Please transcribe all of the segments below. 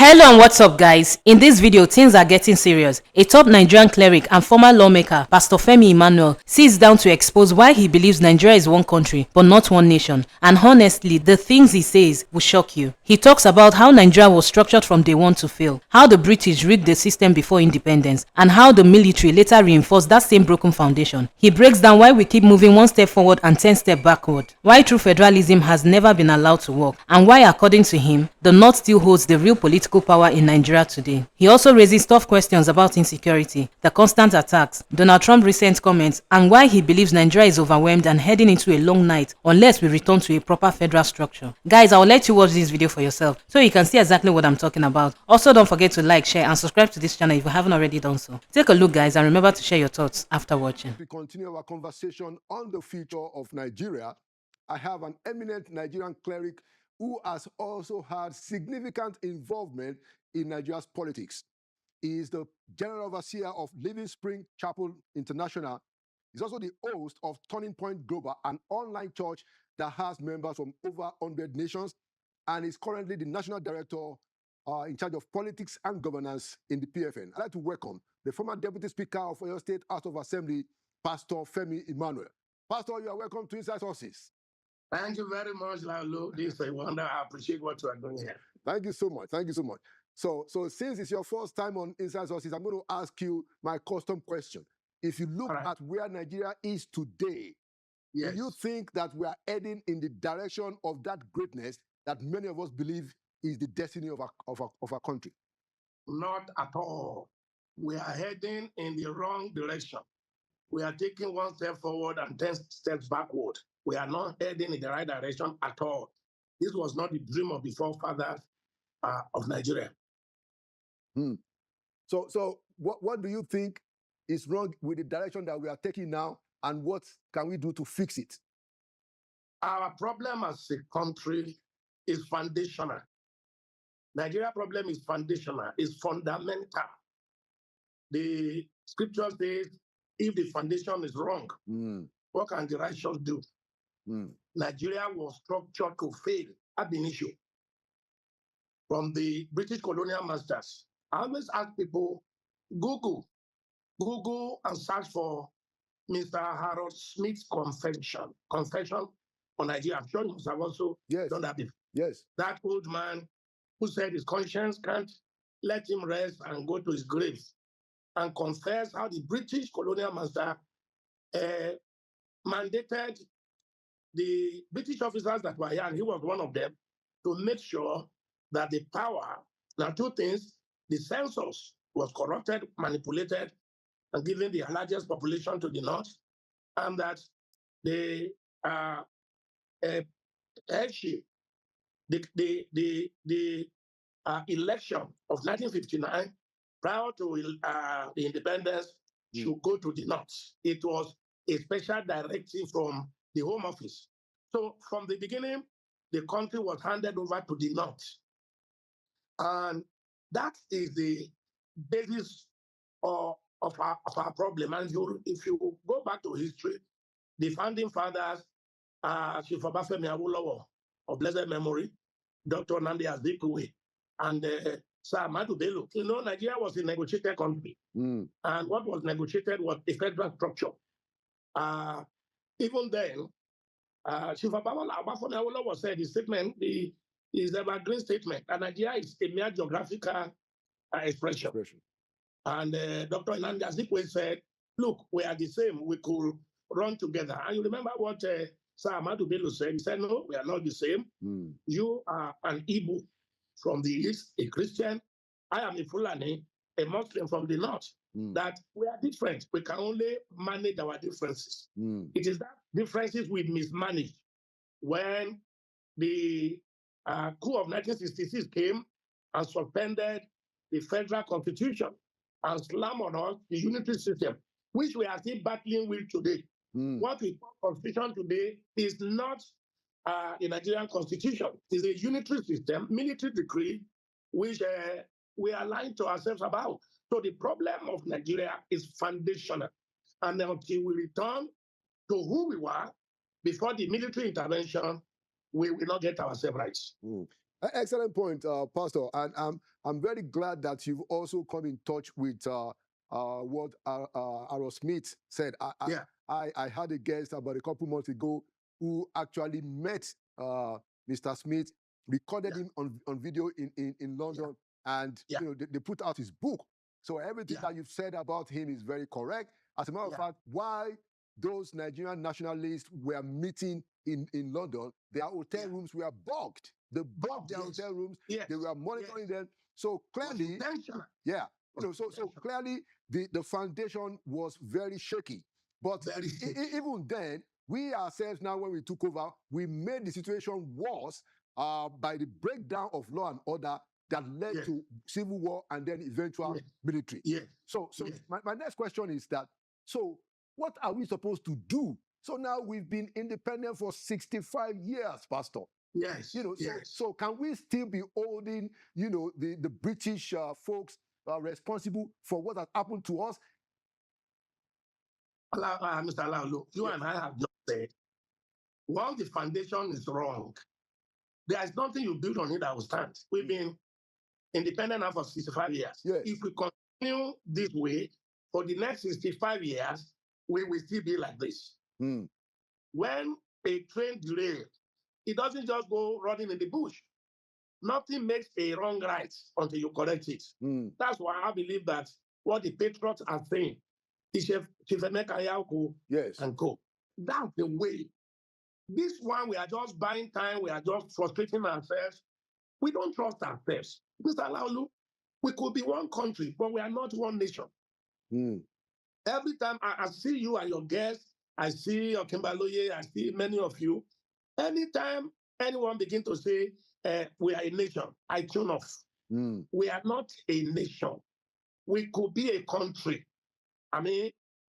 Hello and what's up guys? In this video, things are getting serious. A top Nigerian cleric and former lawmaker, Pastor Femi Emmanuel, sits down to expose why he believes Nigeria is one country but not one nation. And honestly, the things he says will shock you. He talks about how Nigeria was structured from day one to fail, how the British rigged the system before independence, and how the military later reinforced that same broken foundation. He breaks down why we keep moving one step forward and 10 steps backward, why true federalism has never been allowed to work, and why, according to him, the North still holds the real political power in Nigeria today. He also raises tough questions about insecurity, the constant attacks, Donald Trump's recent comments, and why he believes Nigeria is overwhelmed and heading into a long night unless we return to a proper federal structure. Guys, I will let you watch this video for yourself so you can see exactly what I'm talking about. Also, don't forget to like, share, and subscribe to this channel if you haven't already done so. Take a look, guys, and remember to share your thoughts after watching. We continue our conversation on the future of Nigeria. I have an eminent Nigerian cleric who has also had significant involvement in Nigeria's politics. He is the General Overseer of Living Spring Chapel International. He's also the host of Turning Point Global, an online church that has members from over 100 nations, and is currently the National Director in charge of politics and governance in the PFN. I'd like to welcome the former Deputy Speaker of Oyo State House of Assembly, Pastor Femi Emmanuel. Pastor, you are welcome to Inside Sources. Thank you very much, Lalo. This is a wonder. I appreciate what you are doing here. Thank you so much. Thank you so much. So since it's your first time on Inside Sources, I'm going to ask you my custom question. If you look at where Nigeria is today, do you think that we are heading in the direction of that greatness that many of us believe is the destiny of our country? Not at all. We are heading in the wrong direction. We are taking one step forward and 10 steps backward. We are not heading in the right direction at all. This was not the dream of the forefathers of Nigeria. So what do you think is wrong with the direction that we are taking now, and what can we do to fix it? Our problem as a country is foundational. Nigeria problem is foundational, is fundamental. The scripture says, if the foundation is wrong, what can the righteous do? Nigeria was structured to fail ab initio from the British colonial masters. I always ask people, Google and search for Mr. Harold Smith's confession on Nigeria. I'm sure you must have also done that before. Yes. That old man who said his conscience can't let him rest and go to his grave, and confess how the British colonial master mandated the British officers that were here, and he was one of them, to make sure that the power, now two things, the census was corrupted, manipulated, and given the largest population to the north, and that the headship, the election of 1959, prior to the independence, should go to the north. It was a special directive from the Home Office. So from the beginning, the country was handed over to the north. And that is the basis of our problem. And if you go back to history, the founding fathers, Chief Obafemi Awolowo of blessed memory, Dr. Nnamdi Azikiwe, and Sir Ahmadu Bello. You know, Nigeria was a negotiated country. And what was negotiated was a federal structure. Even then, Chief Obafemi Awolowo said his statement is evergreen statement, and Nigeria is a mere geographical expression. And Dr. Nnamdi Azikiwe said, look, we are the same, we could run together. And you remember what Sir Ahmadu Bello said? He said, no, we are not the same. You are an Igbo from the east, a Christian. I am a Fulani, a Muslim from the north. That we are different. We can only manage our differences. It is that differences we mismanage. When the coup of 1966 came and suspended the federal constitution and slammed on us the unitary system, which we are still battling with today. What we call constitution today is not the Nigerian constitution. It is a unitary system, military decree, which we are lying to ourselves about. So the problem of Nigeria is foundational. And until we return to who we were before the military intervention, we will not get ourselves right. Excellent point, Pastor. And I'm very glad that you've also come in touch with what Aaron Smith said. I had a guest about a couple months ago who actually met Mr. Smith, recorded him on video in London, and you know, they put out his book. So everything that you've said about him is very correct. As a matter of fact, why those Nigerian nationalists were meeting in London, their hotel rooms were booked. They booked their hotel rooms. They were monitoring them. So clearly, you know, so clearly the foundation was very shaky. But even then, we ourselves now, when we took over, we made the situation worse by the breakdown of law and order that led to civil war and then eventual military. So my next question is that, so what are we supposed to do? So now we've been independent for 65 years, Pastor. Yes. You know, so can we still be holding, you know, the British folks responsible for what has happened to us? Mr. Laulu, you and I have just said, once the foundation is wrong, there is nothing you build on it that will stand. We've been independent now for 65 years. If we continue this way for the next 65 years, we will still be like this. When a train derails, it doesn't just go running in the bush. Nothing makes a wrong right until you correct it. That's why I believe that what the patriots are saying, Chief Emeka Yauko and co. That's the way. This one, we are just buying time. We are just frustrating ourselves. We don't trust ourselves. Mr. Laulu, we could be one country, but we are not one nation. Every time I see you and your guests, I see Okimbaloye, I see many of you. Anytime anyone begin to say, we are a nation, I tune off. We are not a nation. We could be a country. I mean,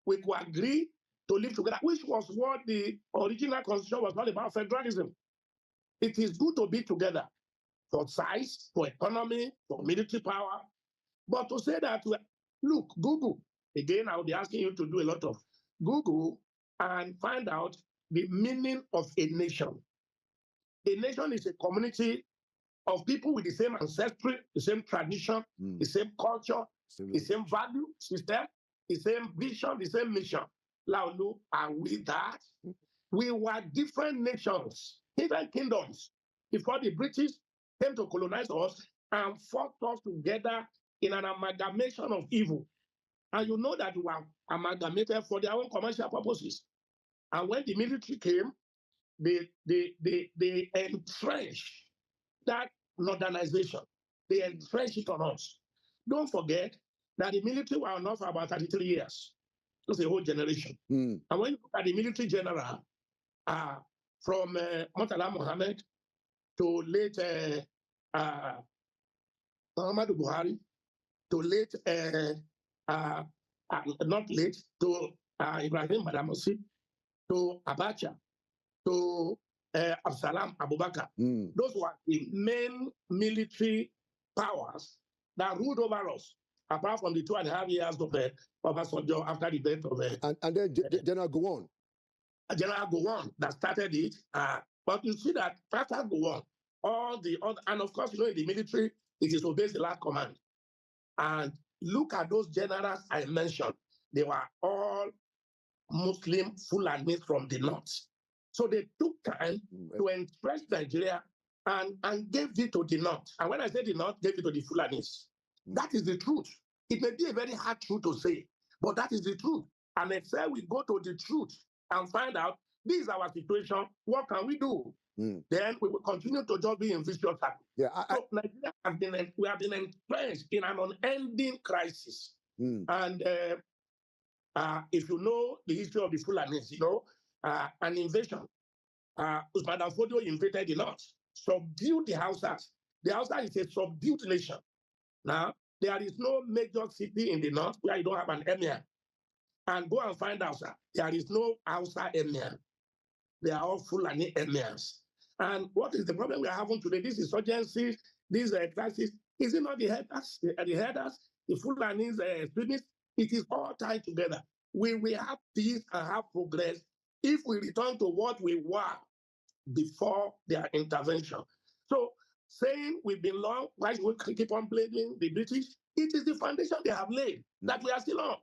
we could agree to live together, which was what the original constitution was all about, federalism. It is good to be together for size, for economy, for military power. But to say that, look, Google, again, I will be asking you to do a lot of Google and find out the meaning of a nation. A nation is a community of people with the same ancestry, the same tradition, the same culture, the same value system, the same vision, the same mission. Laulu, are we that? We were different nations, different kingdoms, before the British came to colonize us and forced us together in an amalgamation of evil. And you know that we were amalgamated for their own commercial purposes. And when the military came, they entrenched that modernization. They entrenched it on us. Don't forget that the military were on us for about 33 years. That's a whole generation. And when you look at the military general, from Murtala Mohammed to late Muhammadu Buhari, to late, not late, to Ibrahim Badamasi, to Abacha, to Absalam Abubakar. Those were the main military powers that ruled over us, apart from the 2.5 years of Obasanjo after the death of and then General Gowon. General Gowon that started it. But you see that after Gowon, all the other, and of course, you know, in the military, it is obeys the last command. And look at those generals I mentioned. They were all Muslim Fulanis from the north. So they took time to entrench Nigeria and gave it to the north. And when I say the north, gave it to the Fulanis. That is the truth. It may be a very hard truth to say, but that is the truth. And if we go to the truth and find out this is our situation, what can we do? Then we will continue to just be in vicious cycle. So Nigeria we have been entrenched in an unending crisis. And if you know the history of the Fulanis, you know, an invasion. Usman Dan Fodio invaded the north, subdued the Hausas. The Hausa is a subdued nation. Now, there is no major city in the north where you don't have an emir. And go and find out, sir, there is no Hausa emir. They are all Fulani emirs. And what is the problem we are having today? This insurgency, this crisis, is it not the headers, the Fulanis, extremists? It is all tied together. We will have peace and have progress if we return to what we were before their intervention. So saying we've been long, why should we keep on blaming the British? It is the foundation they have laid that we are still on.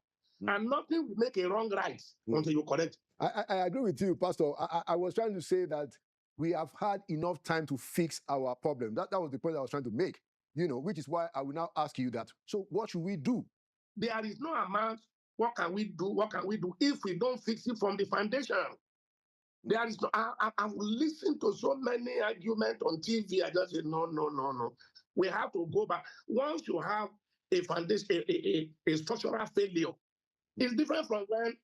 And nothing will make a wrong right until you correct. I agree with you, Pastor. I was trying to say that we have had enough time to fix our problem. That was the point I was trying to make, which is why I will now ask you that. So what should we do? There is no amount. What can we do? What can we do if we don't fix it from the foundation? There is no. I've listened to so many arguments on TV. I just say no. We have to go back. Once you have a foundation, a structural failure, it's different from when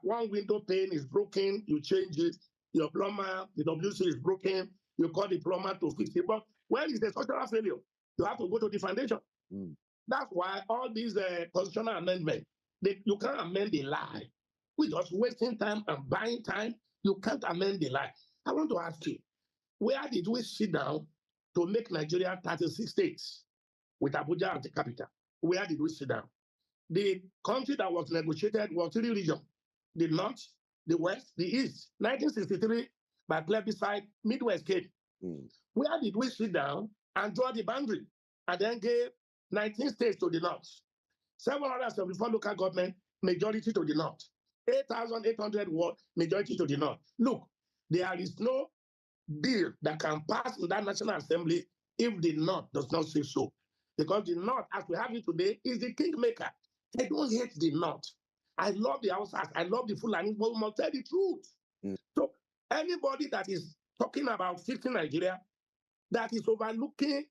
one window pane is broken, you change it. Your plumber, the WC is broken, you call the plumber to fix it. But when it's a structural failure, you have to go to the foundation. That's why all these constitutional amendments, you can't amend the lie. We're just wasting time and buying time. You can't amend the lie. I want to ask you, where did we sit down to make Nigeria 36 states with Abuja as the capital? Where did we sit down? The country that was negotiated was 3 regions: the North, the West, the East. 1963, by plebiscite, Midwest came. Where did we sit down and draw the boundary and then gave 19 states to the North, 774 local government, majority to the North, 8,800 ward, majority to the North? Look, there is no bill that can pass in that National Assembly if the North does not say so. Because the North, as we have it today, is the kingmaker. I don't hate the North. I love the Hausas. I love the Fulani, but we must tell the truth. So anybody that is talking about fixing Nigeria, that is overlooking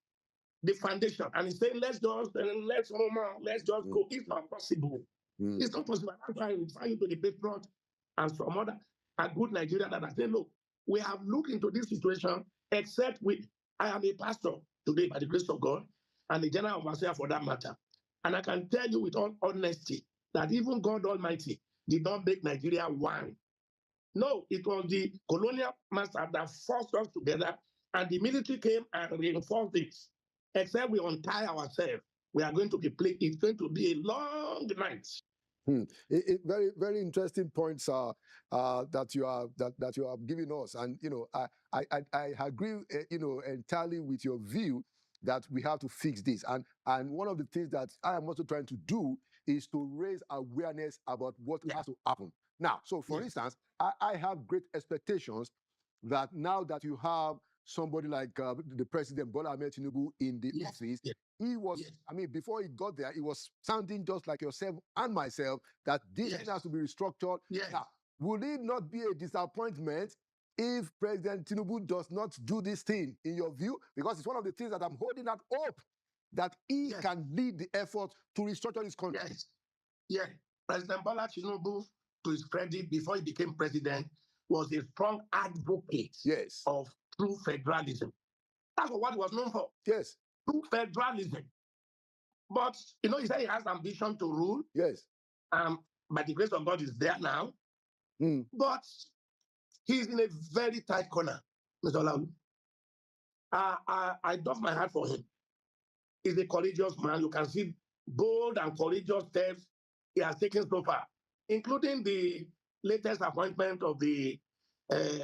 the foundation and is saying, let's just go. It's not possible. It's not possible. That's why I refer you to the Patriot and some other good Nigerians that are saying, look, we have looked into this situation, except I am a pastor today by the grace of God, and the general overseer for that matter. And I can tell you with all honesty that even God Almighty did not make Nigeria one. No, it was the colonial master that forced us together, and the military came and reinforced it. Except we untie ourselves, we are going to be playing. It's going to be a long night. Very, very interesting points that you are giving us, and I agree, entirely with your view that we have to fix this. And one of the things that I am also trying to do is to raise awareness about what has to happen. Now, so for instance, I have great expectations that now that you have somebody like the President Bola Ahmed Tinubu in the office, he was, I mean, before he got there, he was sounding just like yourself and myself that this thing has to be restructured. Now, will it not be a disappointment if President Tinubu does not do this thing, in your view? Because it's one of the things that I'm holding out hope that he can lead the effort to restructure this country. President Bola Tinubu, to his credit, before he became president, was a strong advocate of true federalism. That's what he was known for. True federalism. But, he said he has ambition to rule. By the grace of God, he's there now. But he's in a very tight corner, Mr. Olawu. I doff my hat for him. He's a courageous man. You can see bold and courageous steps he has taken so far, including the latest appointment of the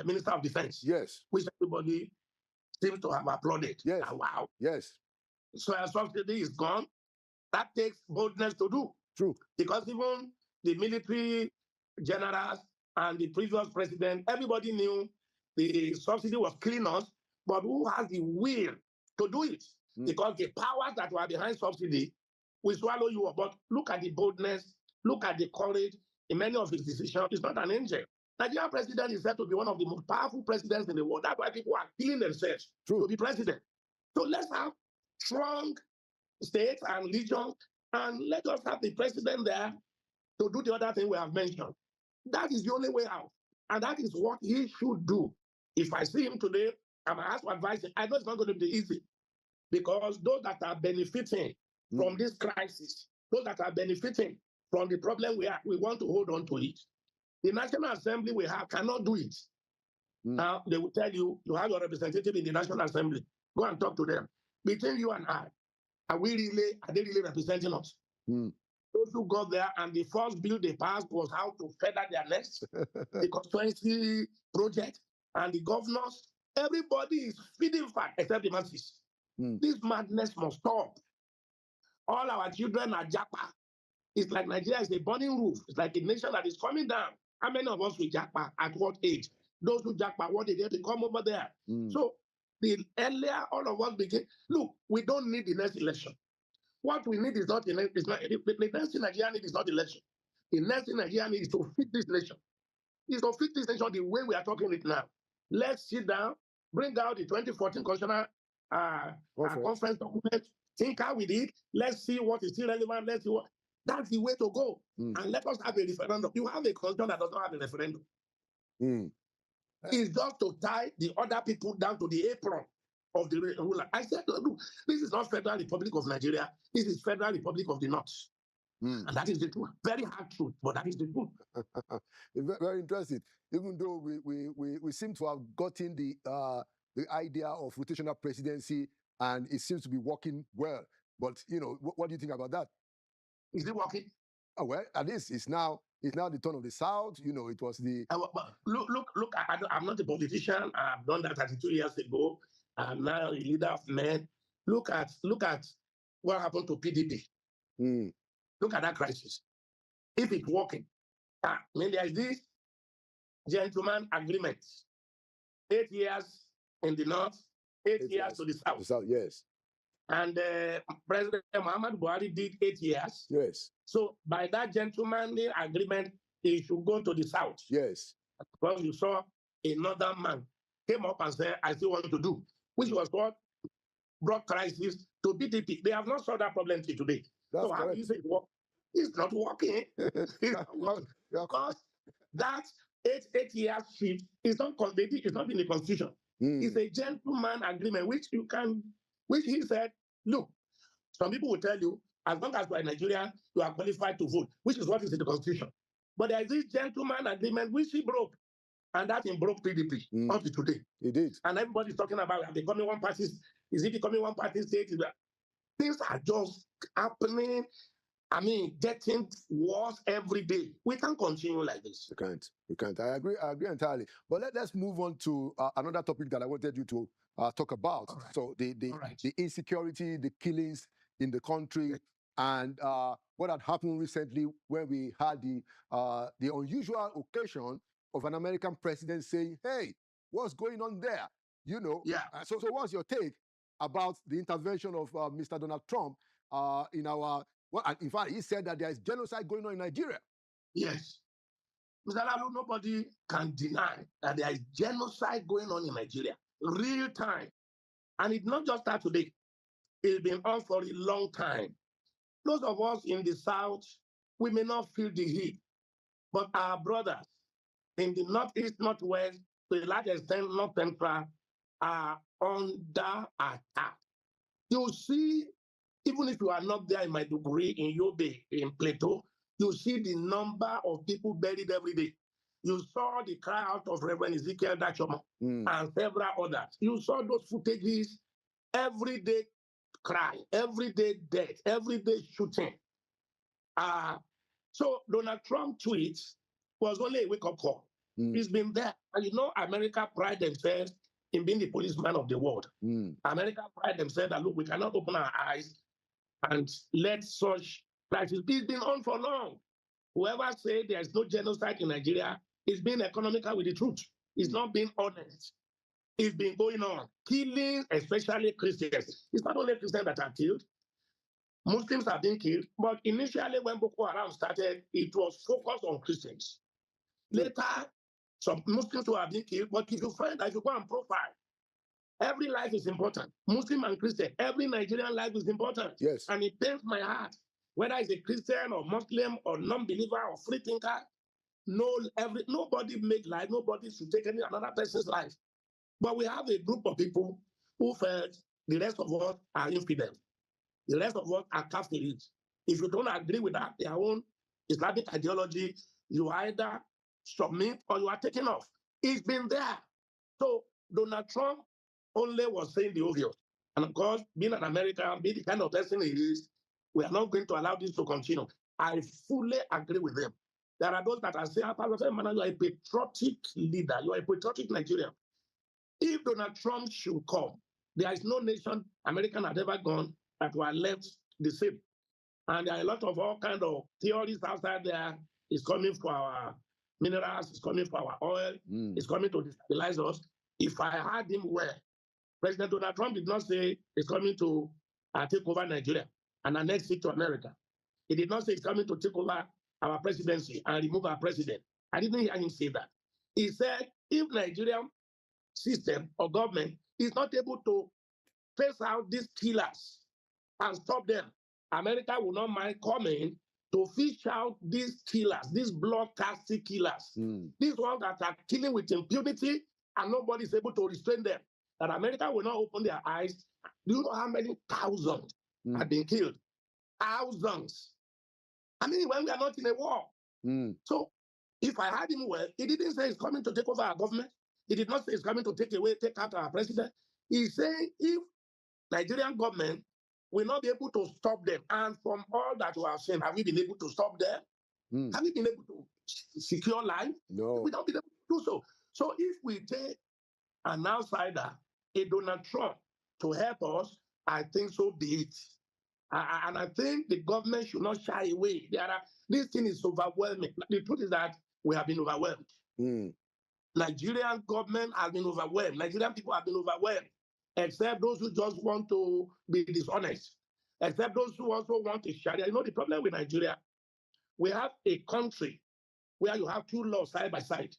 Minister of Defense, which everybody seems to have applauded. Wow. So a subsidy is gone. That takes boldness to do. True. Because even the military generals and the previous president, everybody knew the subsidy was killing us, but who has the will to do it? Because the powers that were behind subsidy will swallow you up. But look at the boldness, look at the courage in many of his decisions. He's not an angel. Nigerian president is said to be one of the most powerful presidents in the world. That's why people are killing themselves to be president. So let's have strong states and regions, and let us have the president there to do the other thing we have mentioned. That is the only way out. And that is what he should do. If I see him today, I'm going to ask for advice. I know it's not going to be easy, because those that are benefiting from this crisis, those that are benefiting from the problem we want to hold on to it. The National Assembly we have cannot do it. Now, they will tell you, you have your representative in the National Assembly. Go and talk to them. Between you and I, are they really representing us? Those who got there, and the first bill they passed was how to feather their nest, the constituency project, and the governors. Everybody is feeding fat except the masses. This madness must stop. All our children are japa. It's like Nigeria is a burning roof. It's like a nation that is coming down. How many of us will japa? At what age? Those who japa, what did they come over there? So the earlier all of us begin, look, we don't need the next election. What we need is not the next thing Nigeria needs is not election. The next thing Nigeria needs is to fix this nation. Is to fix this nation the way we are talking it now. Let's sit down, bring out the 2014 constitutional conference document, think how we did. Let's see what is still relevant. Let's see what. That's the way to go. And let us have a referendum. You have a constitution that does not have a referendum. It's just to tie the other people down to the apron of the ruler. I said, look, this is not Federal Republic of Nigeria. This is Federal Republic of the North. And that is the truth. Very hard truth, but that is the truth. Very interesting. Even though we seem to have gotten the idea of rotational presidency, and it seems to be working well. But you know, what do you think about that? Is it working? Oh, well, at least it's now the turn of the South. You know, it was the look. I'm not a politician. I've done that 32 years ago. I'm now a leader of men. Look at what happened to PDP. Look at that crisis. If it's working, I mean, there is this gentleman agreement. 8 years in the North, 8 years to the South. The South, yes. And President Muhammad Buhari did 8 years. Yes. So by that gentlemanly agreement, he should go to the South. Yes. Because you saw another man came up and said, I still want to do, which was what brought crisis to PDP. They have not solved that problem till today. That's so how correct. do you say it's not working? It's not working. Because that eight years shift is not it's not in the constitution. It's a gentleman agreement, which he said, look, some people will tell you, as long as you are in Nigeria, you are qualified to vote, which is what is in the constitution. But there is this gentleman agreement which he broke, and that broke PDP up to today. He did. And everybody's talking about becoming one party. Is it becoming one party state? Things are just happening. I mean, getting worse every day. We can't continue like this. We can't. I agree entirely. But let's move on to another topic that I wanted you to talk about. Right. So the insecurity, the killings in the country, and what had happened recently when we had the unusual occasion of an American president saying, "Hey, what's going on there?" You know. Yeah. So what's your take about the intervention of Mr. Donald Trump in our? Well, in fact, he said that there is genocide going on in Nigeria. Yes. Mr. Lalu, nobody can deny that there is genocide going on in Nigeria. Real time. And it not just start today. It's been on for a long time. Those of us in the South, we may not feel the heat. But our brothers in the Northeast, Northwest, to a large extent, North Central, are under attack. You see, even if you are not there in Maiduguri, in Yobe, in Plateau, you see the number of people buried every day. You saw the cry out of Reverend Ezekiel Dachomo and several others. You saw those footages, everyday cry, everyday death, everyday shooting. So Donald Trump tweets was only a wake-up call. He's been there. And you know, America pride themselves in being the policeman of the world. America pride themselves that, look, we cannot open our eyes and let such crisis. It's been on for long. Whoever said there is no genocide in Nigeria is being economical with the truth. It's not being honest. It's been going on. Killing, especially Christians. It's not only Christians that are killed. Muslims are being killed. But initially, when Boko Haram started, it was focused on Christians. Later, some Muslims were being killed. But if you find that, if you go and profile, every life is important. Muslim and Christian, every Nigerian life is important. Yes. And it pains my heart, whether it's a Christian or Muslim or non-believer or free thinker, nobody make life, nobody should take another person's life. But we have a group of people who felt the rest of us are infidels. The rest of us are Catholics. If you don't agree with that, their own Islamic ideology, you either submit or you are taken off. It's been there. So Donald Trump only was saying the obvious. And of course, being an American, being the kind of person he is, we are not going to allow this to continue. I fully agree with them. There are those that are saying, you are a patriotic leader, you are a patriotic Nigerian. If Donald Trump should come, There is no nation American had ever gone that were left the same. And there are a lot of all kind of theories outside there. It's coming for our minerals, it's coming for our oil, it's coming to destabilize us. If I heard him well, President Donald Trump did not say it's coming to take over Nigeria and annex it to America. He did not say it's coming to take over our presidency and remove our president. I didn't hear him say that. He said if Nigerian system or government is not able to face out these killers and stop them, America will not mind coming to fish out these killers, these bloodthirsty killers, these ones that are killing with impunity and nobody is able to restrain them. That America will not open their eyes. Do you know how many thousands have been killed? Thousands. I mean, when we are not in a war. So if I heard him well, he didn't say he's coming to take over our government. He did not say he's coming to take out our president. He's saying if Nigerian government will not be able to stop them, and from all that we have seen, have we been able to stop them? Have we been able to secure life? No. We don't be able to do so. So if we take an outsider, a Donald Trump, to help us, I think so be it. And I think the government should not shy away. This thing is overwhelming. The truth is that we have been overwhelmed. Nigerian government has been overwhelmed. Nigerian people have been overwhelmed, except those who just want to be dishonest, except those who also want to Sharia. You know the problem with Nigeria? We have a country where you have two laws side by side.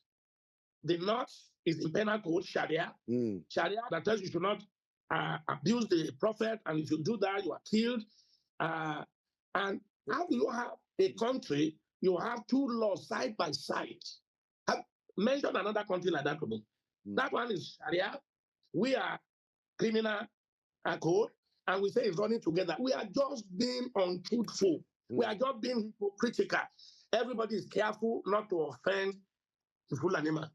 The north is in penal code, Sharia. Sharia that tells you should not abuse the prophet, and if you do that, you are killed. And how do you have a country, you have two laws side by side? Mention another country like that to me. That one is Sharia. We are criminal code, and we say it's running together. We are just being untruthful. We are just being hypocritical. Everybody is careful not to offend the Fulani man.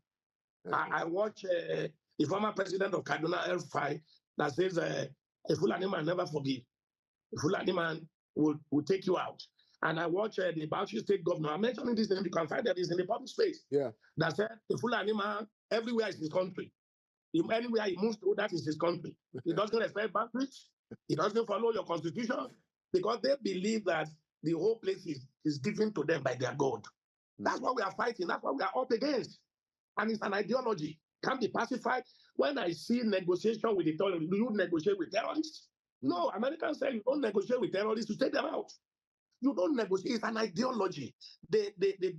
I watch the former president of Kaduna, El-Rufai, that says a Fulani man never forgive. A Fulani man will take you out. And I watch the Bauchi state governor. I'm mentioning this name, you can find that it's in the public space. Yeah. That said, the Fulani man, everywhere is his country. Anywhere he moves to, that is his country. He doesn't respect boundaries. He doesn't follow your constitution because they believe that the whole place is given to them by their God. That's what we are fighting. That's what we are up against. And it's an ideology. Can't be pacified. When I see negotiation with the terrorists, do you negotiate with terrorists? No, Americans say you don't negotiate with terrorists, you take them out. You don't negotiate. It's an ideology. The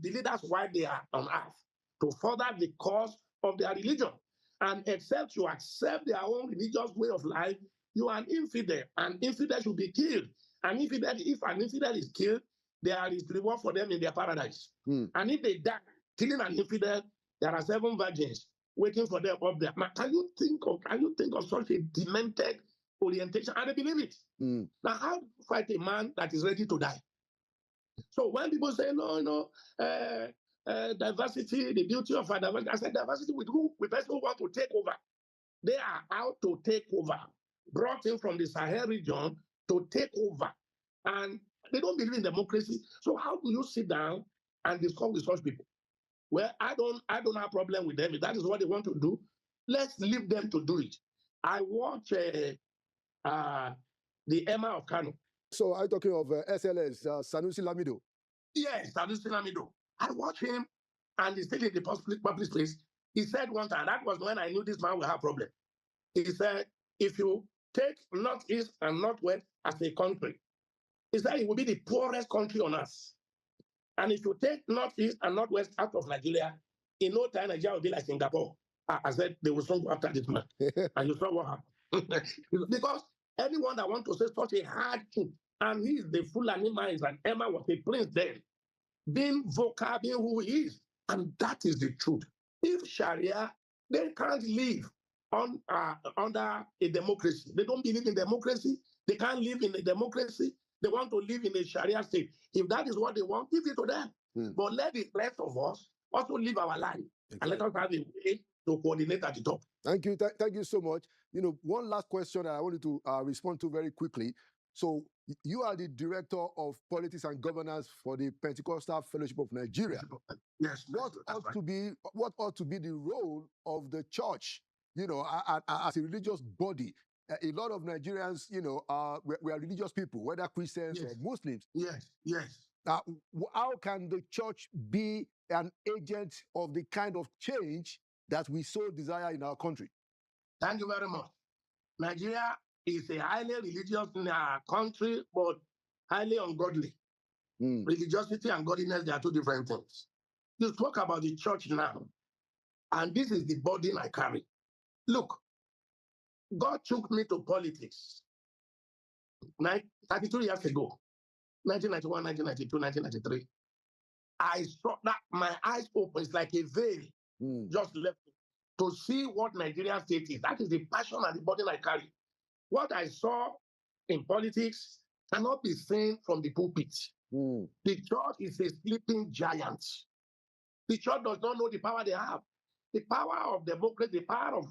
leaders, why they are on earth, to further the cause of their religion. And except you accept their own religious way of life, you are an infidel. An infidel should be killed. If an infidel is killed, there is reward for them in their paradise. And if they die killing an infidel, there are 7 virgins waiting for them up there. Now, can you think of such a demented orientation? And they believe it. Now, how do you fight a man that is ready to die? So when people say, no, diversity, the beauty of our diversity, I said, diversity with who? With people who want to take over. They are out to take over, brought in from the Sahel region to take over. And they don't believe in democracy. So how do you sit down and discuss with such people? Well, I don't have a problem with them. If that is what they want to do, let's leave them to do it. I watch the Emma of Kano. So are you talking of SLS, Sanusi Lamido? Yes, Sanusi Lamido. I watch him, and he's still in the public place. He said one time, that was when I knew this man will have a problem. He said, if you take Northeast and Northwest as a country, he said it will be the poorest country on earth. And if you take Northeast and Northwest out of Nigeria, in no time, Nigeria will be like Singapore. I said, they will soon go after this man. And you saw what happened. Because anyone that wants to say such a hard truth, and he is the Fulani man, and Emma was a prince then, being vocal, being who he is. And that is the truth. If Sharia, they can't live under a democracy. They don't believe in democracy. They can't live in a democracy. They want to live in a Sharia state. If that is what they want, give it to them. But let the rest of us also live our life. And let us have a way to coordinate at the top. Thank you. Thank you so much. One last question that I wanted to respond to very quickly. So you are the director of politics and governance for the Pentecostal Fellowship of Nigeria. Yes. What ought to be the role of the church, as a religious body a lot of Nigerians, we are religious people, whether Christians or Muslims. Yes, yes. How can the church be an agent of the kind of change that we so desire in our country? Thank you very much. Nigeria is a highly religious country, but highly ungodly. Religiosity and godliness, they are two different things. You talk about the church now, and this is the burden I carry. Look, God took me to politics 32 years ago, 1991, 1992, 1993. I saw that my eyes open. It's like a veil just left to see what Nigerian state is. That is the passion and the burden I carry. What I saw in politics cannot be seen from the pulpit. The church is a sleeping giant. The church does not know the power they have. The power of democracy, the power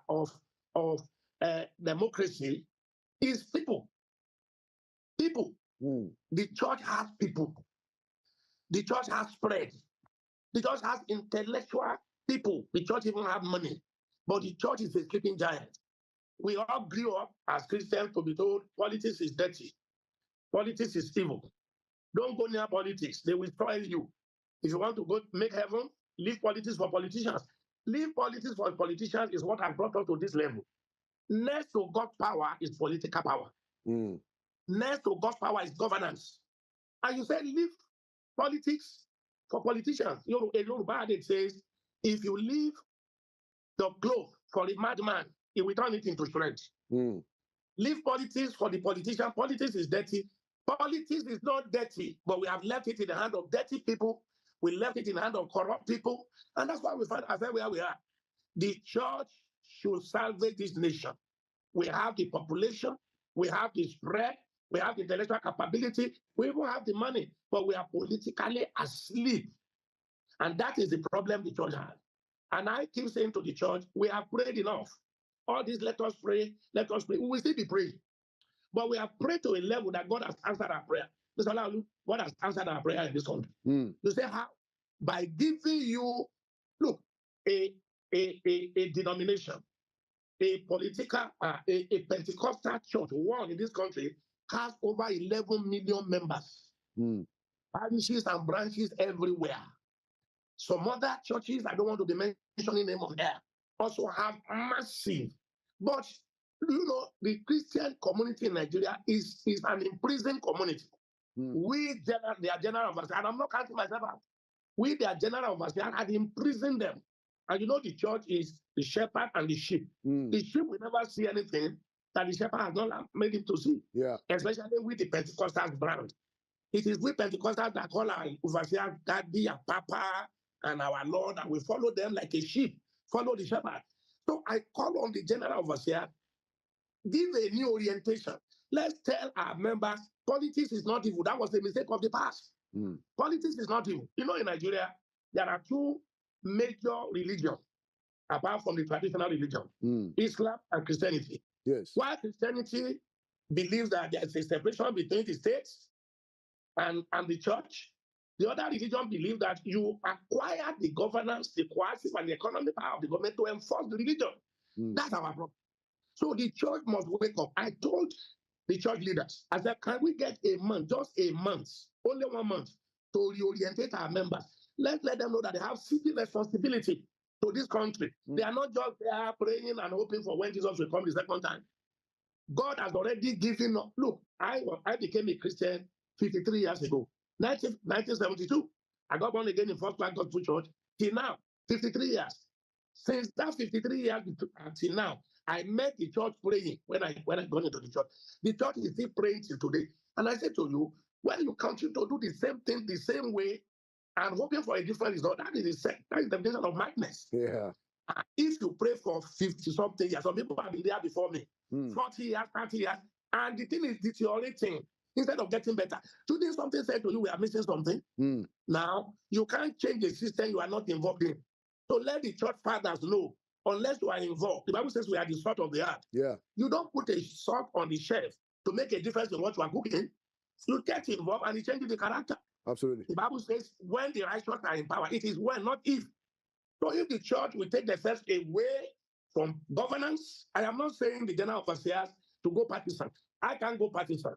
of democracy is people. People. The church has people. The church has spread. The church has intellectual people. The church even have money. But the church is a sleeping giant. We all grew up as Christians to be told politics is dirty. Politics is evil. Don't go near politics. They will spoil you. If you want to go make heaven, leave politics for politicians. Leave politics for politicians is what has brought us to this level. Next to God's power is political power. Next to God's power is governance. And you say leave politics for politicians. A Yoruba adage says, if you leave the cloth for a madman, he will turn it into shreds. Leave politics for the politician. Politics is dirty. Politics is not dirty, but we have left it in the hand of dirty people. We left it in the hand of corrupt people. And that's why we find ourselves where we are. The church should salvage this nation. We have the population. We have the spread. We have the intellectual capability. We even have the money, but we are politically asleep. And that is the problem the church has. And I keep saying to the church, we have prayed enough. All this, let us pray, let us pray. We will still be praying. But we have prayed to a level that God has answered our prayer. God has answered our prayer in this country. You say how? By giving you, look, a denomination, a political, a Pentecostal church, one in this country, has over 11 million members. Parishes and branches everywhere. Some other churches, I don't want to be mentioning them on air, also have massive. But, the Christian community in Nigeria is an imprisoned community. We, their general overseer, and I'm not counting myself out. We, their general overseer, had imprisoned them. And the church is the shepherd and the sheep. The sheep will never see anything that the shepherd has not made him to see. Especially with the Pentecostal brand. It is we Pentecostals that call our overseer Daddy and Papa and our Lord, and we follow them like a sheep, follow the shepherd. So I call on the general overseer, give a new orientation. Let's tell our members, politics is not evil. That was the mistake of the past. Politics is not evil. In Nigeria, there are two major religions, apart from the traditional religion, Islam and Christianity. Yes. While Christianity believes that there is a separation between the states and the church, the other religion believes that you acquire the governance, the coercive and the economic power of the government to enforce the religion. That's our problem. So the church must wake up. I told the church leaders, I said, can we get a month, just a month, only 1 month, to reorientate our members? Let them know that they have civic responsibility to this country. They are not just there praying and hoping for when Jesus will come the second time. God has already given up. Look, I became a Christian 53 years ago, 1972. I got born again in First Class Gospel Church. Till now, 53 years. Since that 53 years until now, I met the church praying when I got into the church. The church is still praying till today. And I said to you, when you continue to do the same thing the same way and hoping for a different result, that is the definition of madness. Yeah. If you pray for 50-something years, some people have been there before me, 40 years, 30 years, and the thing is deteriorating instead of getting better. Today, something said to you, we are missing something. Now, you can't change the system you are not involved in. So let the church fathers know, unless you are involved. The Bible says we are the salt of the earth. Yeah. You don't put a salt on the shelf to make a difference in what you are cooking. You get involved and it changes the character. Absolutely. The Bible says when the righteous are in power, it is when, not if. So if the church will take themselves away from governance. I am not saying the general overseers to go partisan. I can't go partisan.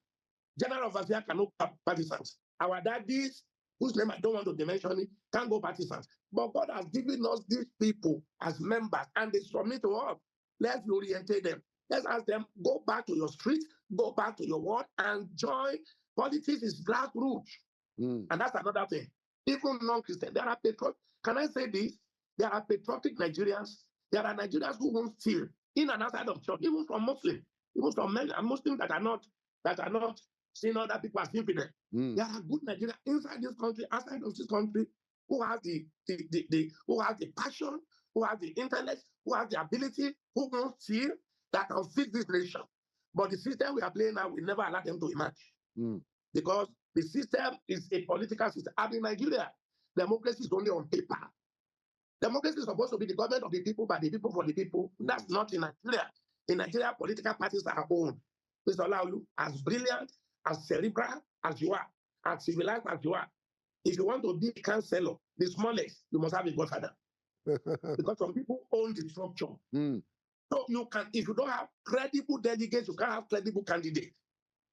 General overseer cannot go partisans. Our daddies, whose name I don't want to mention it, can't go partisans. But God has given us these people as members, and they submit to us. Let's orientate them. Let's ask them, go back to your street, go back to your ward, and join. Politics is grassroots. And that's another thing. Even non-Christian, there are patriotic. Can I say this? There are patriotic Nigerians. There are Nigerians who won't steal in and outside of church, even from Muslims, even from many Muslims that are not seeing other people as infidel. There are good Nigerians inside this country, outside of this country, who have the passion, who have the intellect, who have the ability, who won't steal, that can fix this nation. But the system we are playing now, we never allow them to emerge. Because the system is a political system. And in Nigeria, democracy is only on paper. Democracy is supposed to be the government of the people, by the people, for the people. That's not in Nigeria. In Nigeria, political parties are owned. This allows you, as brilliant, as cerebral as you are, as civilized as you are. If you want to be a counselor, the smallest, you must have a godfather. Because some people own the structure. So you can, if you don't have credible delegates, you can't have credible candidates.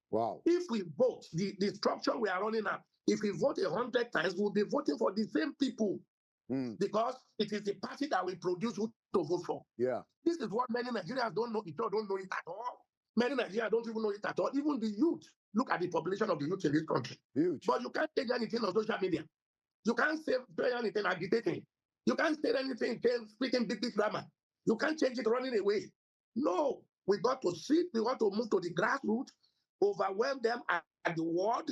Wow. If we vote, the structure we are running now, if we vote 100 times, we'll be voting for the same people. Because it is the party that will produce who to vote for. Yeah. This is what many Nigerians don't know. Don't know it at all. Many Nigerians don't even know it at all. Even the youth. Look at the population of the youth in this country. Huge. But you can't say anything on social media. You can't say anything agitating. You can't say anything speaking big grammar. You can't change it running away. No. We got to sit. We want to move to the grassroots, overwhelm them at the ward,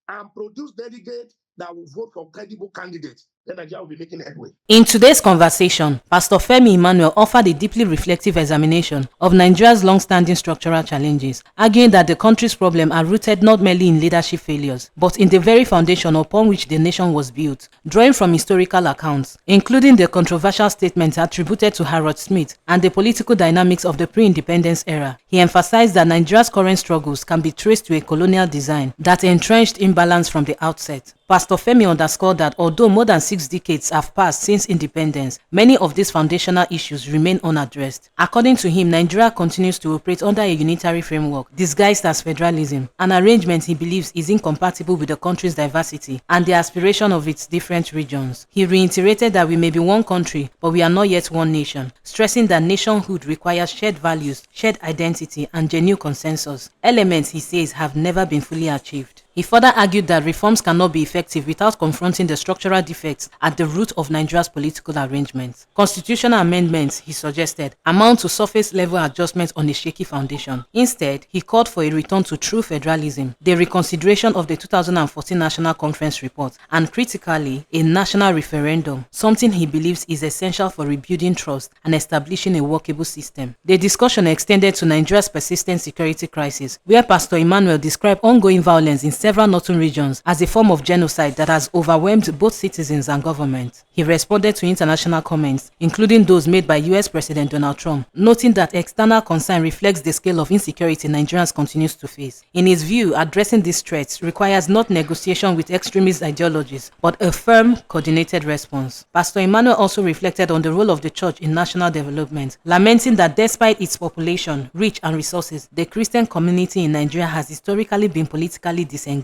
and produce delegates that will vote for credible candidates. Then Nigeria will be making headway. In today's conversation, Pastor Femi Emmanuel offered a deeply reflective examination of Nigeria's long-standing structural challenges, arguing that the country's problems are rooted not merely in leadership failures, but in the very foundation upon which the nation was built. Drawing from historical accounts, including the controversial statements attributed to Harold Smith and the political dynamics of the pre-independence era, he emphasized that Nigeria's current struggles can be traced to a colonial design that entrenched imbalance from the outset. Pastor Femi underscored that although more than 6 decades have passed since independence, many of these foundational issues remain unaddressed. According to him, Nigeria continues to operate under a unitary framework disguised as federalism, an arrangement he believes is incompatible with the country's diversity and the aspiration of its different regions. He reiterated that we may be one country, but we are not yet one nation, stressing that nationhood requires shared values, shared identity, and genuine consensus, elements he says have never been fully achieved. He further argued that reforms cannot be effective without confronting the structural defects at the root of Nigeria's political arrangements. Constitutional amendments, he suggested, amount to surface-level adjustments on a shaky foundation. Instead, he called for a return to true federalism, the reconsideration of the 2014 National Conference report, and critically, a national referendum, something he believes is essential for rebuilding trust and establishing a workable system. The discussion extended to Nigeria's persistent security crisis, where Pastor Emmanuel described ongoing violence in several northern regions as a form of genocide that has overwhelmed both citizens and government. He responded to international comments, including those made by US President Donald Trump, noting that external concern reflects the scale of insecurity Nigerians continues to face. In his view, addressing these threats requires not negotiation with extremist ideologies, but a firm, coordinated response. Pastor Emmanuel also reflected on the role of the church in national development, lamenting that despite its population, reach, and resources, the Christian community in Nigeria has historically been politically disengaged.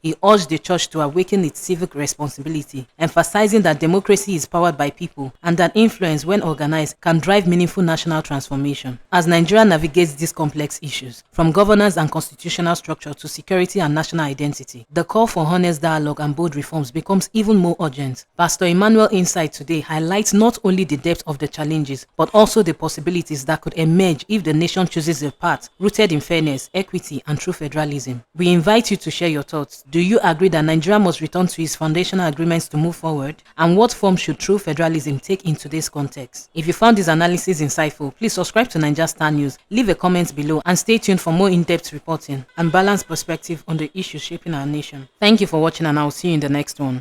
He urged the church to awaken its civic responsibility, emphasizing that democracy is powered by people and that influence, when organized, can drive meaningful national transformation. As Nigeria navigates these complex issues, from governance and constitutional structure to security and national identity, the call for honest dialogue and bold reforms becomes even more urgent. Pastor Emmanuel's insight today highlights not only the depth of the challenges, but also the possibilities that could emerge if the nation chooses a path rooted in fairness, equity, and true federalism. We invite you to share your thoughts. Do you agree that Nigeria must return to its foundational agreements to move forward? And what form should true federalism take in today's context? If you found this analysis insightful, please subscribe to Naija Star News, leave a comment below, and stay tuned for more in-depth reporting and balanced perspective on the issues shaping our nation. Thank you for watching, and I will see you in the next one.